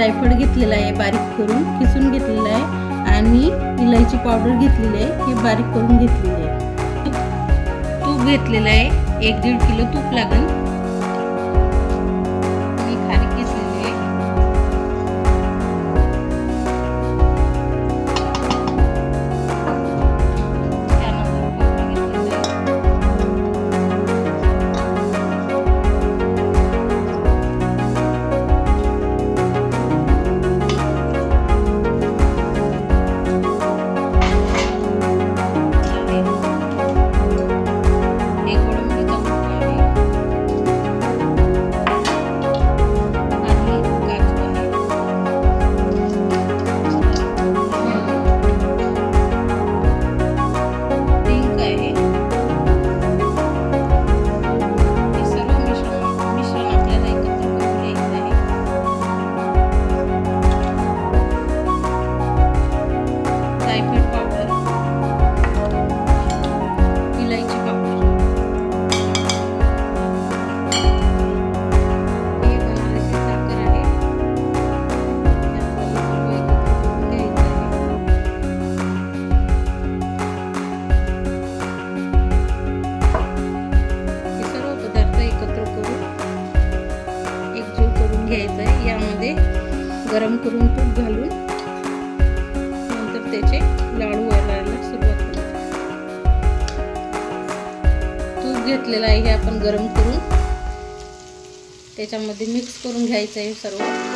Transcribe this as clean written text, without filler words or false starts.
जायफळ घेतलेला आहे, बारीक करून किसून घेतलेला आहे आणि इलायची पावडर घेतलेली आहे, ही बारीक करून घेतलेली आहे. तूप घेतलेलं आहे, 1-1.5 किलो तूप लागेल. मी खारीक घेतलेली आहे. घ्यायचं आहे. यामध्ये गरम करून तूप घालून नंतर त्याचे लाडू वळायला सुरुवात करायची. तूप घेतलेलं आहे हे आपण गरम करून त्याच्यामध्ये मिक्स करून घ्यायचं आहे सर्व.